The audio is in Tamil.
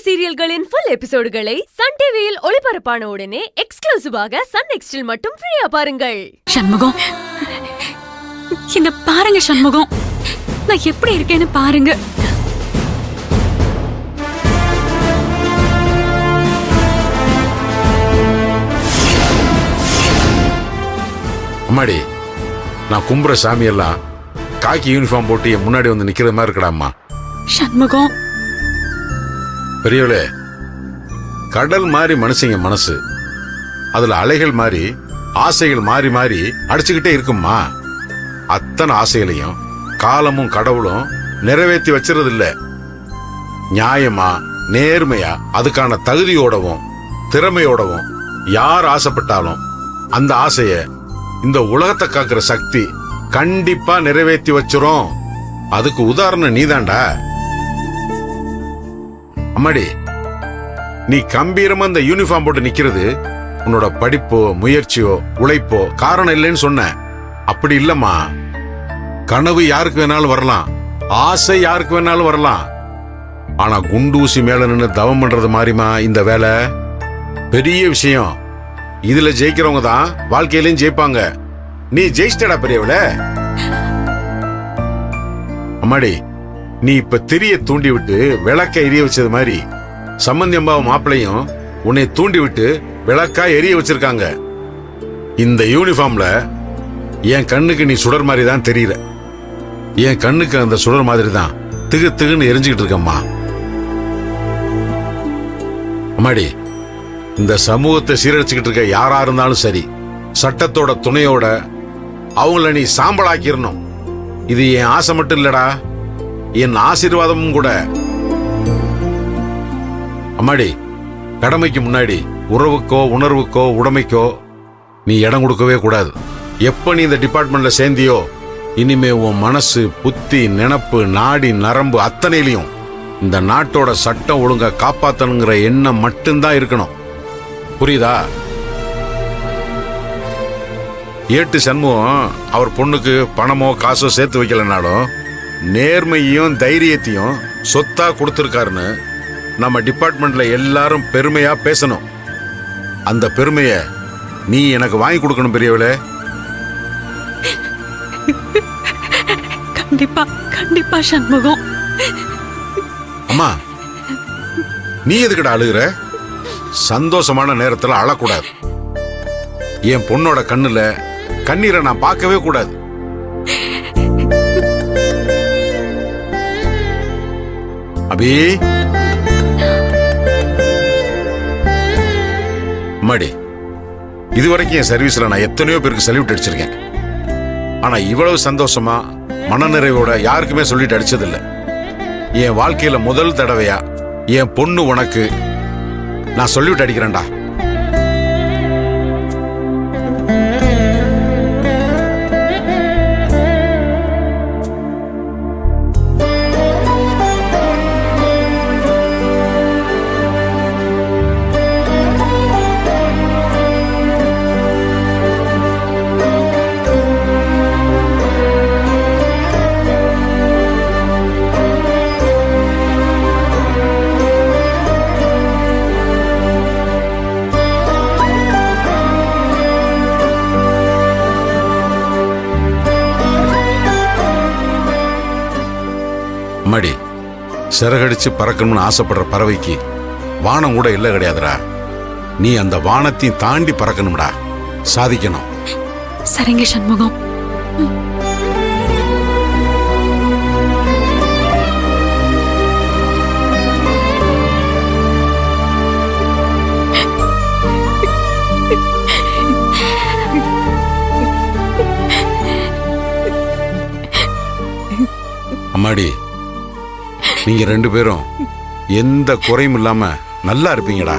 சீரியல்களின் ஃபுல் எபிசோடுகளை சன் டிவியில் ஒளிபரப்பான உடனே எக்ஸ்க்ளூசிவாக சன் நெக்ஸ்டில் மட்டும் ஃப்ரீயா பாருங்கள். சண்முகம், என்ன பாருங்க சண்முகம், நான் எப்படி இருக்கேன்னு பாருங்க. அம்மாடி, நான் கும்புற சாமி எல்லாம் காக்கி யூனிஃபார்ம் போட்டு என் முன்னாடி வந்து நிக்கிற மாதிரி இருக்கடாம்மா. சண்முகம், பெரியவளே, கடல் மாதிரி மனுஷங்க மனசு, அதுல அலைகள் மாதிரி ஆசைகள் மாறி மாறி அடிச்சுக்கிட்டே இருக்கும்மா. அத்தனை ஆசைகளையும் காலமும் கடவுளும் நிறைவேற்றி வச்சிருது இல்ல. நியாயமா நேர்மையா அதுக்கான தகுதியோடவும் திறமையோடவும் யார் ஆசைப்பட்டாலும் அந்த ஆசைய இந்த உலகத்தை காக்குற சக்தி கண்டிப்பா நிறைவேற்றி வச்சிரும். அதுக்கு உதாரணம் நீதாண்டா. அம்மாடி, நீ கம்பீரமா இந்த யூனிஃபார்ம் போட்டு நிக்கிறது உன்னோட படிப்போ முயற்சியோ உழைப்போ காரணம் இல்லைன்னு சொன்ன. அப்படி இல்லம்மா. கனவு யாருக்கு வேணாலும் வரலாம், ஆசை யாருக்கு வேணாலும் வரலாம். ஆனா குண்டூசி மேல நின்று தவம் பண்றது மாதிரிமா இந்த வேலை பெரிய விஷயம். இதுல ஜெயிக்கிறவங்க தான் வாழ்க்கையிலையும் ஜெயிப்பாங்க. நீ ஜெயிச்சிட்டடா பெரியவள. அம்மாடி, நீ இப்ப திரிய தூண்டி விட்டு விளக்க எரிய வச்சது மாதிரி சம்பந்தி அம்பாவும் மாப்பிளையும் உன்னை தூண்டி விட்டு விளக்கா எரிய வச்சிருக்காங்க. இந்த யூனிஃபார்ம்ல என் கண்ணுக்கு நீ சுடர் மாதிரி தான் தெரியற. என் கண்ணுக்கு அந்த சுடர் மாதிரி தான் திகு திகுன்னு எரிஞ்சுக்கிட்டு இருக்கம்மா. அம்மாடி, இந்த சமூகத்தை சீரழிச்சுக்கிட்டு இருக்க யாரா இருந்தாலும் சரி, சட்டத்தோட துணையோட அவங்கள நீ சாம்பலாக்கிடணும். இது என் ஆசை மட்டும் இல்லடா, என் ஆசீர்வாதமும் கூட. அம்மாடி, கடமைக்கு முன்னாடி உறவுக்கோ உணர்வுக்கோ உடைமைக்கோ நீ இடம் கொடுக்கவே கூடாது. எப்ப நீ இந்த டிபார்ட்மெண்ட்ல சேர்ந்தியோ இனிமே உன் மனசு புத்தி நினப்பு நாடி நரம்பு அத்தனையிலையும் இந்த நாட்டோட சட்டம் ஒழுங்கா காப்பாத்தணுங்கிற எண்ணம் மட்டும்தான் இருக்கணும். புரியுதா? ஏட்டு சண்முகம் அவர் பொண்ணுக்கு பணமோ காசோ சேர்த்து வைக்கலனாலும் நேர்மையும் தைரியத்தையும் சொத்தா கொடுத்திருக்காருன்னு நம்ம டிபார்ட்மெண்ட்ல எல்லாரும் பெருமையா பேசணும். அந்த பெருமைய நீ எனக்கு வாங்கி கொடுக்கணும் பெரியவளே. கண்டிப்பா கண்டிப்பா சண்முகம். அம்மா, நீ எதுக்குடா அழுகுற? சந்தோஷமான நேரத்துல அழக்கூடாது. என் பொண்ணோட கண்ணுல கண்ணீரை நான் பார்க்கவே கூடாது. அபி, அம்மாடி, இதுவரைக்கும் என் சர்வீஸ்ல நான் எத்தனையோ பேருக்கு சல்யூட் அடிச்சிருக்கேன். ஆனா இவ்வளவு சந்தோஷமா மனநிறைவோட யாருக்குமே சொல்லிட்டு அடிச்சதில்லை. என் வாழ்க்கையில முதல் தடவையா என் பொண்ணு உனக்கு நான் சொல்லிட்டு அடிக்கிறேன்டா. அம்மாடி, சிறகடிச்சு பறக்கணும்னு ஆசைப்படுற பறவைக்கு வானம் கூட இல்லை கிடையாதுடா. நீ அந்த வானத்தையும் தாண்டி பறக்கணும்டா, சாதிக்கணும். சரிங்க சண்முகம். அம்மாடி, நீங்க ரெண்டு பேரும் எந்த குறையும் இல்லாம நல்லா இருப்பீங்கடா.